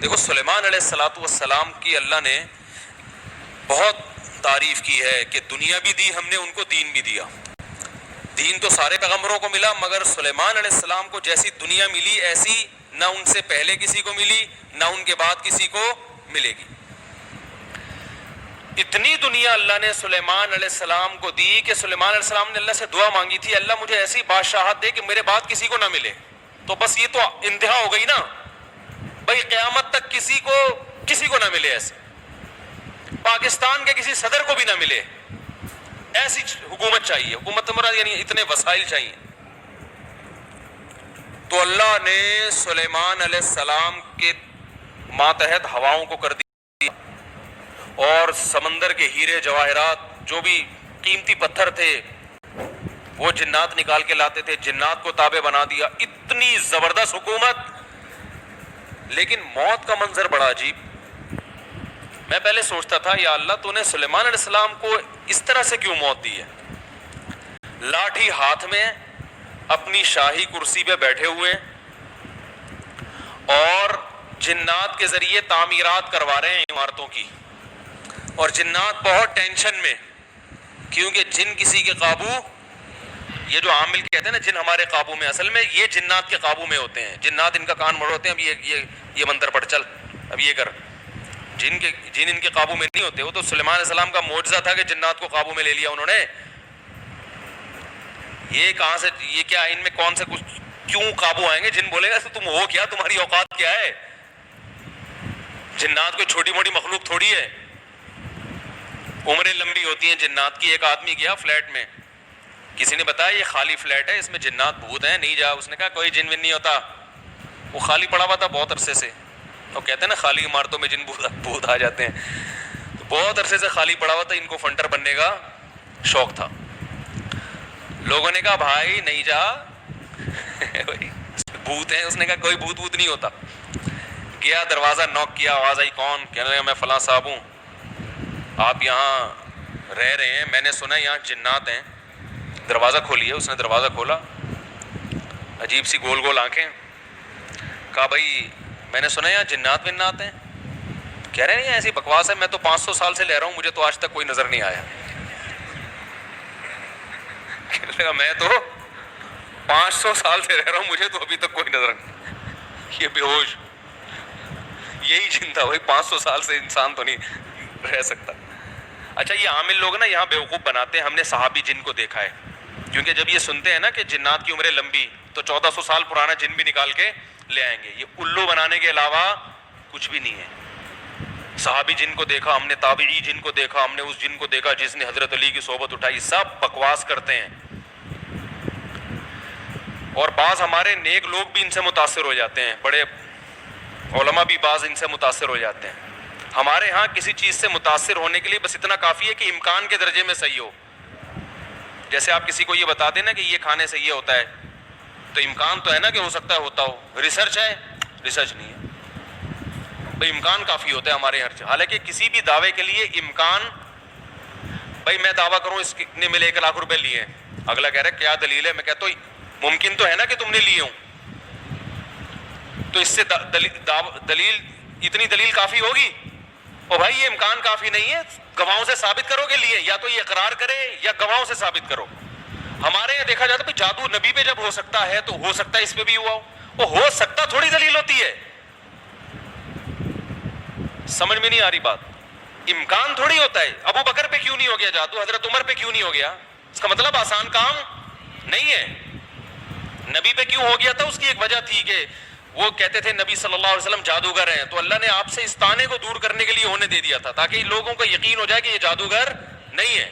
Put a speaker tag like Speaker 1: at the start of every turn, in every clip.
Speaker 1: دیکھو سلیمان علیہ السلام کی اللہ نے بہت تعریف کی ہے کہ دنیا بھی دی ہم نے ان کو، دین بھی دیا. دین تو سارے پیغمبروں کو ملا، مگر سلیمان علیہ السلام کو جیسی دنیا ملی ایسی نہ ان سے پہلے کسی کو ملی نہ ان کے بعد کسی کو ملے گی. اتنی دنیا اللہ نے سلیمان علیہ السلام کو دی کہ سلیمان علیہ السلام نے اللہ سے دعا مانگی تھی، اللہ مجھے ایسی بادشاہت دے کہ میرے بعد کسی کو نہ ملے. تو بس یہ تو انتہا ہو گئی نا بھائی، قیامت تک کسی کو نہ ملے، ایسے پاکستان کے کسی صدر کو بھی نہ ملے، ایسی حکومت چاہیے. حکومت مراد یعنی اتنے وسائل چاہیے. تو اللہ نے سلیمان علیہ السلام کے ماتحت ہواؤں کو کر دیا، اور سمندر کے ہیرے جواہرات جو بھی قیمتی پتھر تھے وہ جنات نکال کے لاتے تھے، جنات کو تابع بنا دیا. اتنی زبردست حکومت. لیکن موت کا منظر بڑا عجیب. میں پہلے سوچتا تھا یا اللہ تو نے سلیمان علیہ السلام کو اس طرح سے کیوں موت دی ہے؟ لاٹھی ہاتھ میں اپنی شاہی کرسی پہ بیٹھے ہوئے اور جنات کے ذریعے تعمیرات کروا رہے ہیں عمارتوں کی، اور جنات بہت ٹینشن میں، کیونکہ جن کسی کے قابو، یہ جو عامل کہتے ہیں نا جن ہمارے قابو میں، اصل میں یہ جنات کے قابو میں ہوتے ہیں. جنات ان کا کان موڑتے ہیں، اب یہ منتر پڑھ چل، اب یہ کر. جن ان کے قابو میں نہیں ہوتے. وہ تو سلیمان علیہ السلام کا معجزہ تھا کہ جنات کو قابو میں لے لیا انہوں نے. یہ کہاں سے، یہ کیا ان میں کون سے کچھ کیوں قابو آئیں گے؟ جن بولے گا تم ہو کیا، تمہاری اوقات کیا ہے؟ جنات کوئی چھوٹی موٹی مخلوق تھوڑی ہے. عمریں لمبی ہوتی ہیں جنات کی. ایک آدمی گیا فلیٹ میں، کسی نے بتایا یہ خالی فلیٹ ہے، اس میں جنات بھوت ہیں، نہیں جا. اس نے کہا کوئی جن ون نہیں ہوتا. وہ خالی پڑا ہوا تھا بہت عرصے سے. وہ کہتے ہیں نا خالی عمارتوں میں جن بھوت آ جاتے ہیں. تو بہت عرصے سے خالی پڑا ہوا تھا، ان کو فنٹر بننے کا شوق تھا. لوگوں نے کہا بھائی نہیں جا بھوت ہیں. اس نے کہا کوئی بھوت نہیں ہوتا. گیا دروازہ نوک کیا، آواز آئی کون؟ کہنے لگا میں فلاں صاحب ہوں، آپ یہاں رہ رہے ہیں، میں نے سنا یہاں جنات ہیں، دروازہ کھولیے. اس نے دروازہ کھولا، عجیب سی گول گول آنکھیں. کہا بھائی میں نے سنا یہاں جنات ونات ہیں. کہہ رہے ہیں ایسی بکواس ہے، میں تو 500 سال سے رہ رہا ہوں، مجھے تو آج تک کوئی نظر نہیں آیا. کہنے لگا میں تو 500 سال سے رہ رہا ہوں، مجھے تو ابھی تک کوئی نظر نہیں. یہ بے ہوش یہی جن تھا بھائی، 500 سال سے انسان تو نہیں رہ سکتا. اچھا یہ عامل لوگ نا یہاں بیوقوف بناتے ہیں. ہم نے صحابی جن کو دیکھا ہے، کیونکہ جب یہ سنتے ہیں نا کہ جنات کی عمریں لمبی، تو 1400 سال پرانا جن بھی نکال کے لے آئیں گے. یہ الو بنانے کے علاوہ کچھ بھی نہیں ہے. صحابی جن کو دیکھا ہم نے، تابعی جن کو دیکھا ہم نے، اس جن کو دیکھا جس نے حضرت علی کی صحبت اٹھائی. سب بکواس کرتے ہیں. اور بعض ہمارے نیک لوگ بھی ان سے متاثر ہو جاتے ہیں، بڑے علماء بھی بعض ان سے متاثر ہو جاتے ہیں. ہمارے ہاں کسی چیز سے متاثر ہونے کے لیے بس اتنا کافی ہے کہ امکان کے درجے میں صحیح ہو. جیسے آپ کسی کو یہ بتا دیں نا کہ یہ کھانے سے یہ ہوتا ہے، تو امکان تو ہے نا کہ ہو سکتا ہے ہوتا ہو. ریسرچ ہے؟ ریسرچ نہیں ہے بھائی. امکان کافی ہوتا ہے ہمارے ہر چیز. حالانکہ کسی بھی دعوے کے لیے امکان، بھائی میں دعویٰ کروں اس نے ملے 1 لاکھ روپے لیے ہیں، اگلا کہہ رہا ہے کیا دلیل ہے؟ میں کہتا ہوں ممکن تو ہے نا کہ تم نے لیے ہوں. تو اس سے دلیل، اتنی دلیل کافی ہوگی؟ اور بھائی یہ امکان کافی نہیں ہے، گواہوں سے ثابت کرو کہ لیے. یا تو یہ اقرار کرے یا گواہوں سے ثابت کرو. ہمارے یہاں دیکھا جاتا ہے جادو نبی پہ جب ہو سکتا ہے تو ہو سکتا ہے اس پہ بھی ہوا ہو. وہ ہو سکتا تھوڑی دلیل ہوتی ہے. سمجھ میں نہیں آ رہی بات. امکان تھوڑی ہوتا ہے. ابو بکر پہ کیوں نہیں ہو گیا جادو؟ حضرت عمر پہ کیوں نہیں ہو گیا؟ اس کا مطلب آسان کام نہیں ہے. نبی پہ کیوں ہو گیا تھا؟ اس کی ایک وجہ تھی کہ وہ کہتے تھے نبی صلی اللہ علیہ وسلم جادوگر ہیں، تو اللہ نے آپ سے اس طعنے کو دور کرنے کے لیے ہونے دے دیا تھا تاکہ لوگوں کو یقین ہو جائے کہ یہ جادوگر نہیں ہے،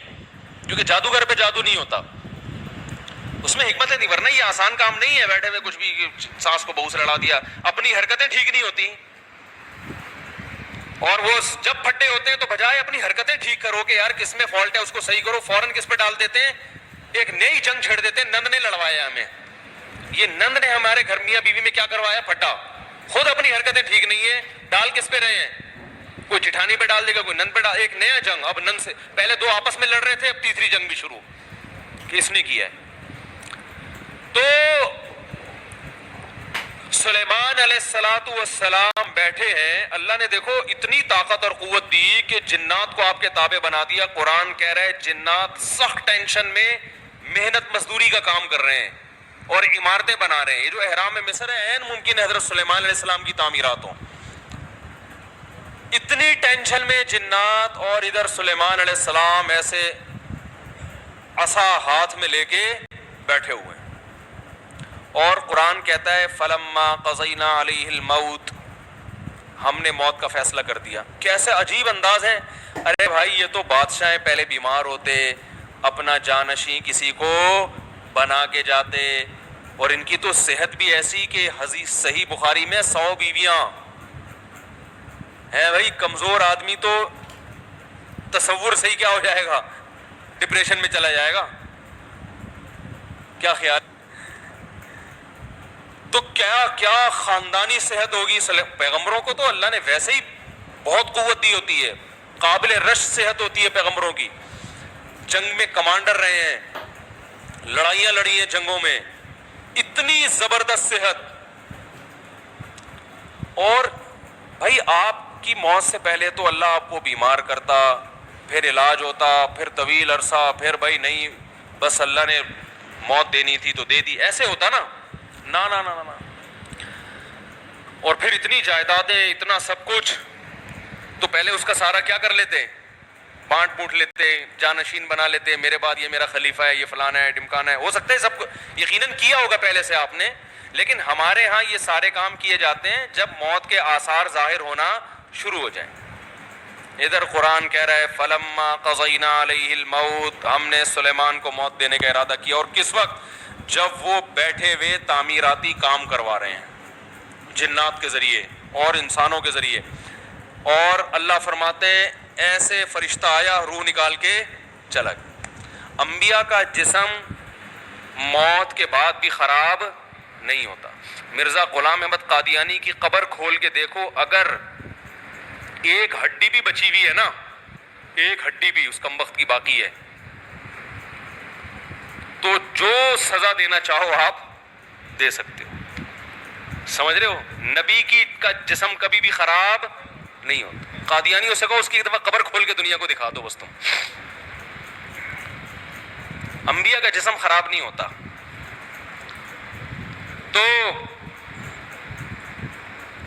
Speaker 1: کیونکہ جادوگر پہ جادو نہیں ہوتا. اس میں حکمتیں نہیں، ورنہ یہ آسان کام نہیں ہے بیٹھے ہوئے کچھ بھی سانس کو بہو سے لڑا دیا. اپنی حرکتیں ٹھیک نہیں ہوتی، اور وہ جب پھٹے ہوتے ہیں تو بجائے اپنی حرکتیں ٹھیک کرو کہ یار کس میں فالٹ ہے اس کو صحیح کرو، فوراً کس پہ ڈال دیتے ہیں؟ ایک نئی جنگ چھیڑ دیتے ہیں. نند نے لڑوایا ہمیں. یہ نند نے ہمارے گھر میاں بیوی میں کیا کروایا؟ پھٹا. خود اپنی حرکتیں ٹھیک نہیں ہے، ڈال کس پہ رہے ہیں؟ کوئی جٹھانی پہ ڈال دے گا، کوئی نند پہ ڈال. ایک نیا جنگ. اب نند سے پہلے 2 آپس میں لڑ رہے تھے، اب تیسری جنگ بھی شروع کہ اس نے کیا ہے. تو سلیمان علیہ الصلوۃ والسلام بیٹھے ہیں، اللہ نے دیکھو اتنی طاقت اور قوت دی کہ جنات کو آپ کے تابع بنا دیا. قرآن کہہ رہا ہے جنات سخت ٹینشن میں محنت مزدوری کا کام کر رہے ہیں اور عمارتیں بنا رہے ہیں. یہ جو احرام مصر ہے عین ممکن ہے حضرت سلیمان علیہ السلام کی تعمیرات ہوں. اتنی ٹینشن میں جنات، اور ادھر سلیمان علیہ السلام ایسے عصا ہاتھ میں لے کے بیٹھے ہوئے ہیں. اور قرآن کہتا ہے فلما قضینا علیہ الموت، ہم نے موت کا فیصلہ کر دیا. کیسے عجیب انداز ہے. ارے بھائی یہ تو بادشاہ پہلے بیمار ہوتے، اپنا جانشین کسی کو بنا کے جاتے، اور ان کی تو صحت بھی ایسی کہ حدیث صحیح بخاری میں 100 بیویاں ہیں. بھائی کمزور آدمی تو تصور صحیح کیا ہو جائے گا، ڈپریشن میں چلا جائے گا. کیا خیال؟ تو کیا کیا خاندانی صحت ہوگی. پیغمبروں کو تو اللہ نے ویسے ہی بہت قوت دی ہوتی ہے، قابل رشک صحت ہوتی ہے پیغمبروں کی. جنگ میں کمانڈر رہے ہیں، لڑائیاں لڑی ہیں جنگوں میں، اتنی زبردست صحت. اور بھائی آپ کی موت سے پہلے تو اللہ آپ کو بیمار کرتا، پھر علاج ہوتا، پھر طویل عرصہ، پھر بھائی نہیں بس اللہ نے موت دینی تھی تو دے دی، ایسے ہوتا نا. نا نا نا نا. اور پھر اتنی جائیدادیں، اتنا سب کچھ، تو پہلے اس کا سارا کیا کر لیتے، بانٹ پوٹ لیتے، جانشین بنا لیتے. میرے بعد یہ میرا خلیفہ ہے، یہ فلانا ہے، ڈمکانا ہے. ہو سکتا ہے سب یقیناً کیا ہوگا پہلے سے آپ نے، لیکن ہمارے ہاں یہ سارے کام کیے جاتے ہیں جب موت کے آثار ظاہر ہونا شروع ہو جائیں. ادھر قرآن کہہ رہا ہے فلما قضینا علیہ الموت، ہم نے سلیمان کو موت دینے کا ارادہ کیا. اور کس وقت؟ جب وہ بیٹھے ہوئے تعمیراتی کام کروا رہے ہیں جنات کے ذریعے اور انسانوں کے ذریعے. اور اللہ فرماتے ہیں ایسے فرشتہ آیا، روح نکال کے چلا گیا. انبیاء کا جسم موت کے بعد بھی خراب نہیں ہوتا. مرزا غلام احمد قادیانی کی قبر کھول کے دیکھو، اگر ایک ہڈی بھی بچی ہوئی ہے نا، ایک ہڈی بھی اس کمبخت کی باقی ہے، تو جو سزا دینا چاہو آپ دے سکتے ہو. سمجھ رہے ہو؟ نبی کی کا جسم کبھی بھی خراب نہیں ہوتا. قادیانی سے کہو اس کی ایک دفعہ قبر کھول کے دنیا کو دکھا دو بس تم. انبیاء کا جسم خراب نہیں ہوتا. تو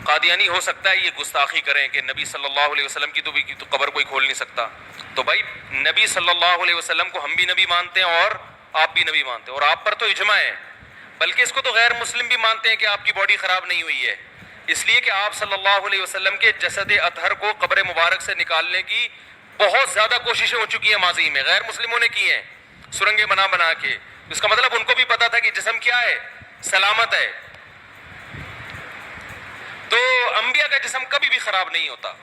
Speaker 1: قادیانی ہو سکتا ہے یہ گستاخی کریں کہ نبی صلی اللہ علیہ وسلم کی تو قبر کوئی کھول نہیں سکتا. تو بھائی نبی صلی اللہ علیہ وسلم کو ہم بھی نبی مانتے ہیں اور آپ بھی نبی مانتے ہیں، اور آپ پر تو اجماع ہے، بلکہ اس کو تو غیر مسلم بھی مانتے ہیں کہ آپ کی باڈی خراب نہیں ہوئی ہے، اس لیے کہ آپ صلی اللہ علیہ وسلم کے جسد اطہر کو قبر مبارک سے نکالنے کی بہت زیادہ کوششیں ہو چکی ہیں ماضی میں، غیر مسلموں نے کی ہیں سرنگیں بنا بنا کے. اس کا مطلب ان کو بھی پتا تھا کہ جسم کیا ہے، سلامت ہے. تو انبیاء کا جسم کبھی بھی خراب نہیں ہوتا.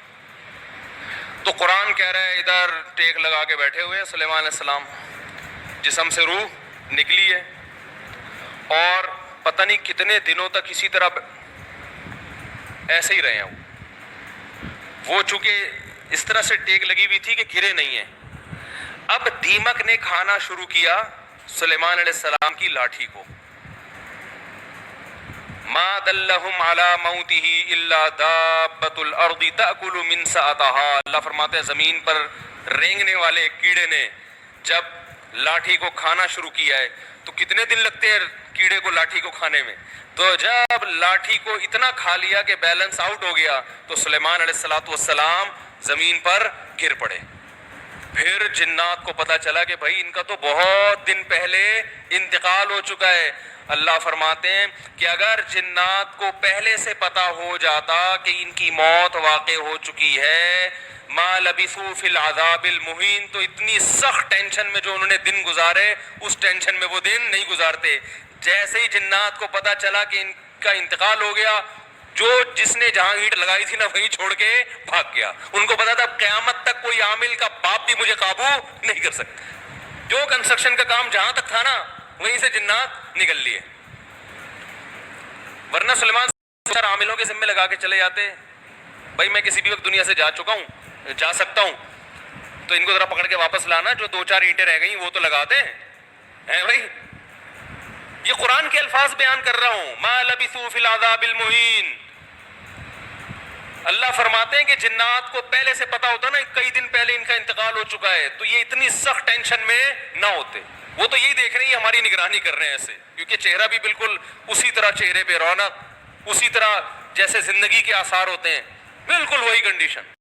Speaker 1: تو قرآن کہہ رہا ہے ادھر ٹیک لگا کے بیٹھے ہوئے سلیمان علیہ السلام، جسم سے روح نکلی ہے، اور پتہ نہیں کتنے دنوں تک اسی طرح ایسے ہی رہے ہیں. وہ چونکہ اس طرح سے ٹیک لگی ہوئی تھی کہ گرے نہیں ہیں. اب دیمک نے کھانا شروع کیا سلیمان علیہ السلام کی لاٹھی کو. ما دلہم علی موتہ الا دابۃ الارض تأکل من سأتہا. اللہ فرماتے ہیں زمین پر رینگنے والے کیڑے نے جب لاٹھی کو کھانا شروع کیا ہے تو کتنے دن لگتے ہیں کیڑے کو لاٹھی کو کھانے میں. تو جب لاٹھی کو اتنا کھا لیا کہ بیلنس آؤٹ ہو گیا تو سلیمان علیہ السلام زمین پر گر پڑے. پھر جنات کو پتا چلا کہ بھائی ان کا تو بہت دن پہلے انتقال ہو چکا ہے. اللہ فرماتے ہیں کہ اگر جنات کو پہلے سے پتا ہو جاتا کہ ان کی موت واقع ہو چکی ہے، ما لبثوا فی العذاب المہین، تو اتنی سخت ٹینشن میں جو انہوں نے دن گزارے اس ٹینشن میں وہ دن نہیں گزارتے. جیسے ہی جنات کو پتا چلا کہ ان کا انتقال ہو گیا، جس نے جہاں اینٹ لگائی تھی نا وہیں چھوڑ کے بھاگ گیا. ان کو پتا تھا قیامت تک کوئی عامل کا باپ بھی مجھے قابو نہیں کر سکتا. جو کنسٹرکشن کا کام جہاں تک تھا نا وہیں سے جنات نکل لیے. ورنہ سلیمان عاملوں کے ذمے لگا کے چلے جاتے، بھائی میں کسی بھی وقت دنیا سے جا چکا ہوں، جا سکتا ہوں، تو ان کو ذرا پکڑ کے واپس لانا، جو 2-4 اینٹیں رہ گئی وہ تو لگا دیں. بھائی یہ قرآن کے الفاظ بیان کر رہا ہوں. ما لبثوا فی العذاب المہین. اللہ فرماتے ہیں کہ جنات کو پہلے سے پتا ہوتا نا کئی دن پہلے ان کا انتقال ہو چکا ہے تو یہ اتنی سخت ٹینشن میں نہ ہوتے. وہ تو یہی دیکھ رہے ہیں ہماری نگرانی کر رہے ہیں ایسے, کیونکہ چہرہ بھی بالکل اسی طرح چہرے پہ رونق, اسی طرح جیسے زندگی کے آثار ہوتے ہیں, بالکل وہی کنڈیشن.